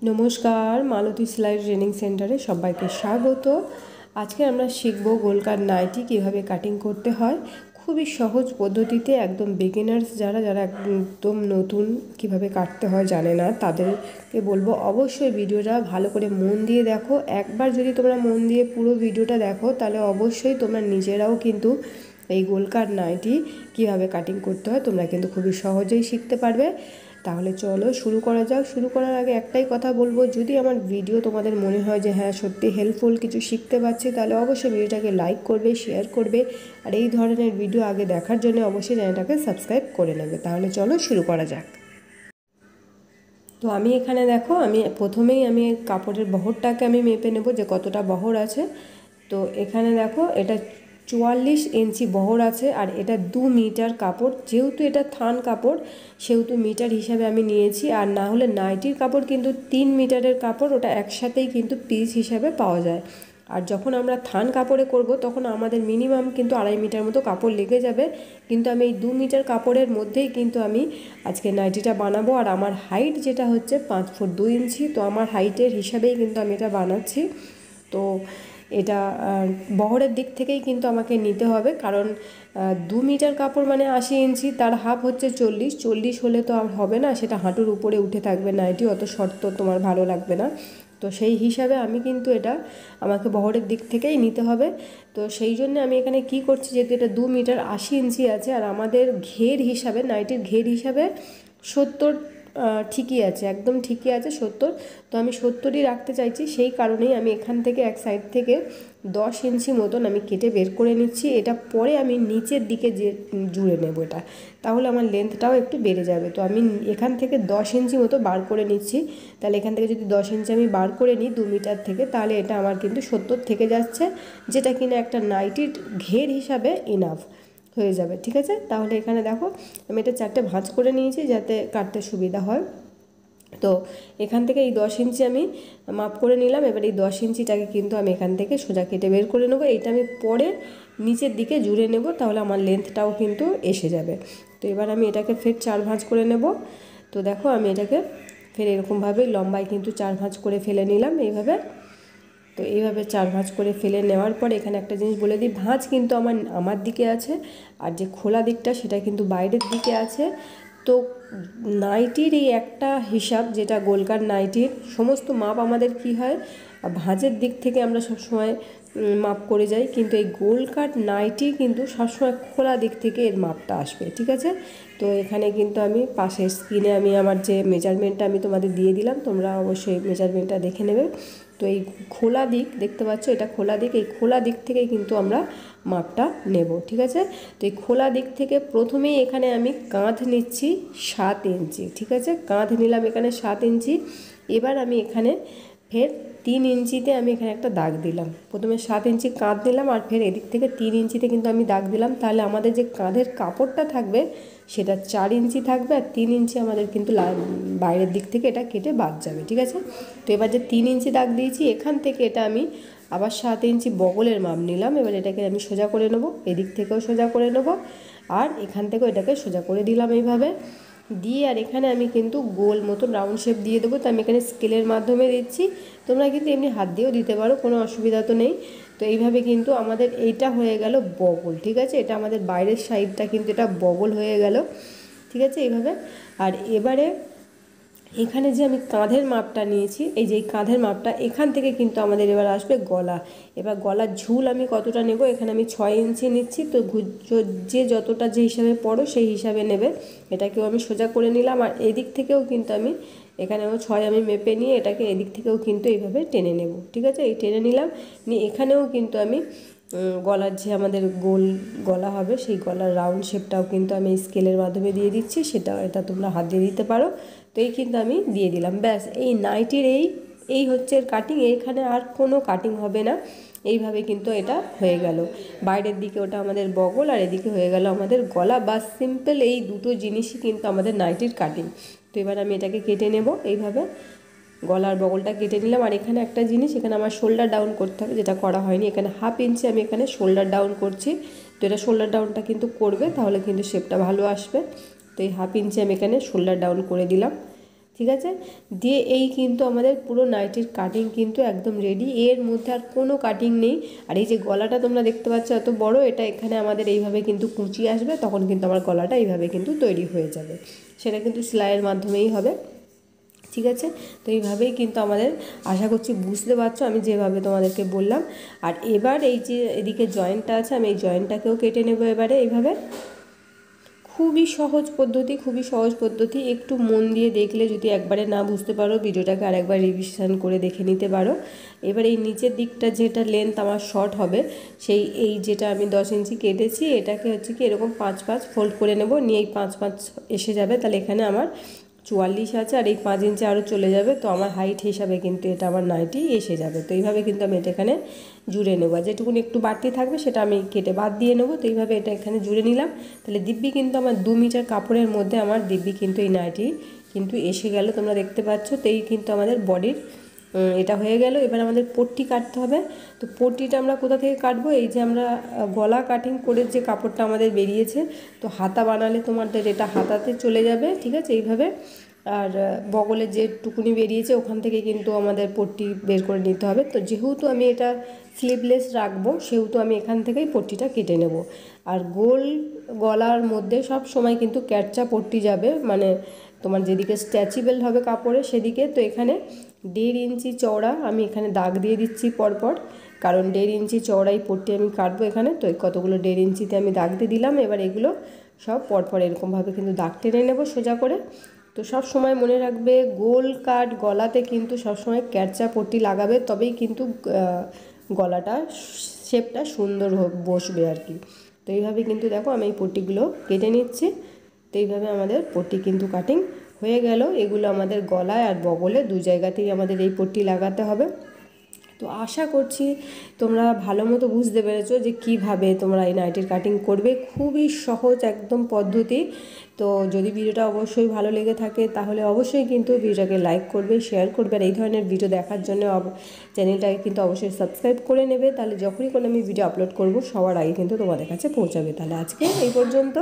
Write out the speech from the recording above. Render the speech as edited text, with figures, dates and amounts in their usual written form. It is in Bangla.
নমস্কার, মালতী সেলাই ট্রেনিং সেন্টারে সবাইকে স্বাগত। আজকে আমরা শিখব গোলকার নাইটি কিভাবে কাটিং করতে হয়। খুবই সহজ পদ্ধতিতে, একদম বিগিনার্স যারা একদম নতুন কিভাবে কাটতে হয় জানে না, তাদেরকে বলবো অবশ্যই ভিডিওটা ভালো করে মন দিয়ে দেখো। একবার যদি তোমরা মন দিয়ে পুরো ভিডিওটা দেখো তাহলে অবশ্যই তোমরা নিজেরাও কিন্তু এই গোলকার নাইটি কিভাবে কাটিং করতে হয় তোমরা কিন্তু খুবই সহজেই শিখতে পারবে। তাহলে চলো শুরু করা যাক। শুরু করার আগে একটাই কথা বলবো, যদি আমার ভিডিও তোমাদের মনে হয় যে হ্যাঁ সত্যি হেল্পফুল, কিছু শিখতে পারছি, তাহলে অবশ্যই ভিডিওটাকে লাইক করবে, শেয়ার করবে, আর এই ধরনের ভিডিও আগে দেখার জন্য অবশ্যই চ্যানেলটাকে সাবস্ক্রাইব করে নেবে। তাহলে চলো শুরু করা যাক। তো আমি এখানে দেখো, প্রথমেই কাপড়ের বহরটাকে আমি মেপে নেব যে কতটা বহর আছে। তো এখানে দেখো এটা 44 ইঞ্চি বহর আছে, আর এটা 2 মিটার কাপড়। যেহেতু এটা থান কাপড় সেহেতু মিটার হিসাবে আমি নিয়েছি, আর না হলে নাইটির কাপড় কিন্তু 3 মিটারের কাপড়, ওটা একসাথেই কিন্তু পিস হিসাবে পাওয়া যায়। আর যখন আমরা থান কাপড়ে করব তখন আমাদের মিনিমাম কিন্তু 2.5 মিটার মতো কাপড় লেগে যাবে, কিন্তু আমি এই 2 মিটার কাপড়ের মধ্যেই কিন্তু আমি আজকে নাইটিটা বানাবো। আর আমার হাইট যেটা হচ্ছে 5 ফুট 2 ইঞ্চি, তো আমার হাইটের হিসাবেই কিন্তু আমি এটা বানাচ্ছি। তো এটা বহরের দিক থেকেই কিন্তু আমাকে নিতে হবে, কারণ 2 মিটার কাপড় মানে 80 ইঞ্চি, তার হাফ হচ্ছে 40 হলে তো আর হবে না, সেটা হাঁটুর উপরে উঠে থাকবে নাইটি, অত শর্ট তো তোমার ভালো লাগবে না। তো সেই হিসাবে আমি কিন্তু এটা আমাকে বহরের দিক থেকেই নিতে হবে। তো সেই জন্য আমি এখানে কি করছি, যেহেতু এটা 2 মিটার 80 ইঞ্চি আছে, আর আমাদের ঘের হিসাবে, নাইটির ঘের হিসাবে 70 ঠিকই আছে, একদম ঠিকই আছে 70। তো আমি 70ই রাখতে চাইছি, সেই কারণেই আমি এখান থেকে এক সাইড থেকে 10 ইঞ্চি মতন আমি কেটে বের করে নিচ্ছি। এটা পরে আমি নিচের দিকে যে জুড়ে নেব এটা, তাহলে আমার লেন্থটাও একটু বেড়ে যাবে। তো আমি এখান থেকে 10 ইঞ্চি মতো বার করে নিচ্ছি। তাহলে এখান থেকে যদি 10 ইঞ্চি আমি বার করে নিই 2 মিটার থেকে, তাহলে এটা আমার কিন্তু 70 থেকে যাচ্ছে, যেটা কিনা একটা নাইটির ঘের হিসাবে ইনাফ হয়ে যাবে। ঠিক আছে, তাহলে এখানে দেখো আমি এটা 4টে ভাঁজ করে নিয়েছি যাতে কাটতে সুবিধা হয়। তো এখান থেকে এই 10 ইঞ্চি আমি মাপ করে নিলাম। এবার এই 10 ইঞ্চিটাকে কিন্তু আমি এখান থেকে সোজা কেটে বের করে নেবো। এইটা আমি পরে নিচের দিকে জুড়ে নেব, তাহলে আমার লেন্থটাও কিন্তু এসে যাবে। তো এবার আমি এটাকে ফের 4 ভাঁজ করে নেব। তো দেখো আমি এটাকে ফের এরকমভাবে লম্বায় কিন্তু 4 ভাঁজ করে ফেলে নিলাম এইভাবে। তো এইভাবে 4 ভাঁজ করে ফেলে নেওয়ার পর এখানে একটা জিনিস বলে দিই, ভাঁজ কিন্তু আমার দিকে আছে, আর যে খোলা দিকটা সেটা কিন্তু বাইরের দিকে আছে। তো নাইটির এই একটা হিসাব, যেটা গোলকার নাইটির সমস্ত মাপ আমাদের কি হয়, ভাঁজের দিক থেকে আমরা সবসময় মাপ করে যাই, কিন্তু এই গোলকার নাইটি কিন্তু সবসময় খোলা দিক থেকে এর মাপটা আসবে। ঠিক আছে, তো এখানে কিন্তু আমি পাশের স্ক্রিনে আমি আমার যে মেজারমেন্টটা আমি তোমাদের দিয়ে দিলাম, তোমরা অবশ্যই মেজারমেন্টটা দেখে নেবে। তো এই খোলা দিক দেখতে পাচ্ছ, এটা খোলা দিক, এই খোলা দিক থেকেই কিন্তু আমরা মাপটা নেব। ঠিক আছে, তো এই খোলা দিক থেকে প্রথমেই এখানে আমি কাঁধ নিচ্ছি 7 ইঞ্চি। ঠিক আছে, কাঁধ নিলাম এখানে 7 ইঞ্চি। এবার আমি এখানে ফের 3 ইঞ্চিতে আমি এখানে একটা দাগ দিলাম। প্রথমে 7 ইঞ্চি কাঁধ নিলাম, আর ফের এদিক থেকে 3 ইঞ্চিতে কিন্তু আমি দাগ দিলাম। তাহলে আমাদের যে কাঁধের কাপড়টা থাকবে সেটা 4 ইঞ্চি থাকবে, আর 3 ইঞ্চি আমাদের কিন্তু বাইরের দিক থেকে এটা কেটে বাদ যাবে। ঠিক আছে, তো এবার যে 3 ইঞ্চি দাগ দিয়েছি এখান থেকে এটা আমি আবার 7 ইঞ্চি বগলের মাপ নিলাম। এবার এটাকে আমি সোজা করে নেব, এদিক থেকেও সোজা করে নেব, আর এখান থেকেও এটাকে সোজা করে দিলাম এইভাবে দিয়ে। আর এখানে আমি কিন্তু গোল মতো রাউন্ড শেপ দিয়ে দেবো। তো আমি এখানে স্কেলের মাধ্যমে দিচ্ছি, তোমরা কিন্তু এমনি হাত দিয়েও দিতে পারো, কোনো অসুবিধা তো নেই। তো এইভাবে কিন্তু আমাদের এইটা হয়ে গেল বগল। ঠিক আছে, এটা আমাদের বাইরের সাইডটা কিন্তু এটা বগল হয়ে গেল। ঠিক আছে, এইভাবে। আর এবারে এখানে যে আমি কাঁধের মাপটা নিয়েছি, এই যে কাঁধের মাপটা, এখান থেকে কিন্তু আমাদের এবার আসবে গলা। এবার গলার ঝুল আমি কতটা নেব, এখানে আমি 6 ইঞ্চি নিচ্ছি। তো যে যতটা যে হিসাবে পড়ো সেই হিসাবে নেবে। এটাকেও আমি সোজা করে নিলাম, আর এদিক থেকেও কিন্তু আমি এখানেও 6 আমি মেপে নিয়ে এটাকে এদিক থেকেও কিন্তু এইভাবে টেনে নেব। ঠিক আছে, এই টেনে নিলাম নিয়ে এখানেও কিন্তু আমি গলার যে আমাদের গোল গলা হবে সেই গলার রাউন্ড শেপটাও কিন্তু আমি স্কেলের মাধ্যমে দিয়ে দিচ্ছি, এটা তোমরা হাত দিয়ে দিতে পারো। তো এই কিন্তু আমি দিয়ে দিলাম, ব্যাস। এই নাইটির এই হচ্ছে কাটিং, এখানে আর কোনো কাটিং হবে না। এইভাবে কিন্তু এটা হয়ে গেল, বাইরের দিকে ওটা আমাদের বগল, আর এদিকে হয়ে গেল আমাদের গলা। বাস, সিম্পল, এই দুটো জিনিসই কিন্তু আমাদের নাইটির কাটিং। তো এবার আমি এটাকে কেটে নেব এইভাবে, গলার বগলটা কেটে নিলাম। আর এখানে একটা জিনিস, এখানে আমার শোল্ডার ডাউন করতে হবে, যেটা করা হয়নি। এখানে 1/2 ইঞ্চি আমি এখানে শোল্ডার ডাউন করছি। তো এটা শোল্ডার ডাউনটা কিন্তু করবে, তাহলে কিন্তু শেপটা ভালো আসবে। তো এই 1/2 ইঞ্চি আমি এখানে শোল্ডার ডাউন করে দিলাম। ঠিক আছে। দিয়ে এই কিন্তু আমাদের পুরো নাইটির কাটিং কিন্তু একদম রেডি, এর মধ্যে আর কোনো কাটিং নেই। আর এই যে গলাটা তোমরা দেখতে পাচ্ছ এত বড়, এটা এখানে আমাদের এইভাবে কিন্তু কুঁচি আসবে, তখন কিন্তু আমার গলাটা এইভাবে কিন্তু তৈরি হয়ে যাবে, সেটা কিন্তু সেলাইয়ের মাধ্যমেই হবে। ঠিক আছে, তো এইভাবেই কিন্তু আমাদের, আশা করছি বুঝতে পারছো আমি যেভাবে তোমাদেরকে বললাম। আর এবার এই যে এদিকে জয়েন্টটা আছে, আমি এই জয়েন্টটাকেও কেটে নেবো এবারে এইভাবে। খুবই সহজ পদ্ধতি, খুবই সহজ পদ্ধতি, একটু মন দিয়ে দেখলে, যদি একবারে না বুঝতে পারো ভিডিওটাকে আরেকবার রিভিশন করে দেখে নিতে পারো। এবার এই নিচের দিকটা যেটা লেন্থ আমার শর্ট হবে, সেই এই যেটা আমি 10 ইঞ্চি কেটেছি, এটাকে হচ্ছে কি এরকম 5 ফোল্ড করে নেব, নিয়ে এই 5 এসে যাবে, তাহলে এখানে আমার 44 আছে, আর এই 5 ইঞ্চি আরও চলে যাবে, তো আমার হাইট হিসাবে কিন্তু এটা আমার নাইটি এসে যাবে। তো এইভাবে কিন্তু আমি এটা এখানে জুড়ে নেবো, আর যেটুকুনি একটু বাড়তি থাকবে সেটা আমি কেটে বাদ দিয়ে নেবো। তো এইভাবে এটা এখানে জুড়ে নিলাম, তাহলে দিব্যি কিন্তু আমার 2 মিটার কাপড়ের মধ্যে আমার দিব্যি কিন্তু এই নাইটি কিন্তু এসে গেল, তোমরা দেখতে পাচ্ছ। তো এই কিন্তু আমাদের বডির এটা হয়ে গেল। এবার আমাদের পট্টি কাটতে হবে। তো পট্টিটা আমরা কোথা থেকে কাটবো, এই যে আমরা গলা কাটিং করে যে কাপড়টা আমাদের বেরিয়েছে, তো হাতা বানালে তোমাদের এটা হাতাতে চলে যাবে, ঠিক আছে এইভাবে। আর বগলে যে টুকুনি বেরিয়েছে ওখান থেকে কিন্তু আমাদের পট্টি বের করে নিতে হবে। তো যেহেতু আমি এটা স্লিভলেস রাখবো, সেহেতু আমি এখান থেকেই পট্টিটা কেটে নেব। আর গোল গলার মধ্যে সব সময় কিন্তু ক্যাটচা পট্টি যাবে, মানে তোমার যেদিকে স্ট্রেচেবল হবে কাপড়ে সেদিকে। তো এখানে 1.5 ইঞ্চি চওড়া আমি এখানে দাগ দিয়ে দিচ্ছি পরপর, কারণ 1.5 ইঞ্চি চওড়াই পট্টি আমি কাটবো এখানে। তো কতগুলো 1.5 ইঞ্চিতে আমি দাগ দিয়ে দিলাম। এবার এগুলো সব পরপর এরকমভাবে কিন্তু দাগ টেনে নেব সোজা করে। তো সব সময় মনে রাখবে গোল কাট গলাতে কিন্তু সব সময় ক্যাটচা পট্টি লাগাবে, তবেই কিন্তু গলাটা শেপটা সুন্দর বসবে আর কি। তো এইভাবে কিন্তু দেখো আমি এই পট্টিগুলো কেটে নিচ্ছি। তো এইভাবে আমাদের পট্টি কিন্তু কাটিং হয়ে গেল। এগুলো আমাদের গলায় আর বগলে 2 জায়গাতেই আমাদের এই পট্টি লাগাতে হবে। তো আশা করছি তোমরা ভালো মতো বুঝতে পেরেছো যে কিভাবে তোমরা এই নাইটির কাটিং করবে, খুবই সহজ একদম পদ্ধতি। তো যদি ভিডিওটা অবশ্যই ভালো লেগে থাকে তাহলে অবশ্যই কিন্তু ভিডিওটাকে লাইক করবে, শেয়ার করবে, আর এই ধরনের ভিডিও দেখার জন্য চ্যানেলটাকে কিন্তু অবশ্যই সাবস্ক্রাইব করে নেবে, তাহলে যখনই কোনো আমি ভিডিও আপলোড করব সবার আগে কিন্তু তোমাদের কাছে পৌঁছাবে। তাহলে আজকে এই পর্যন্ত।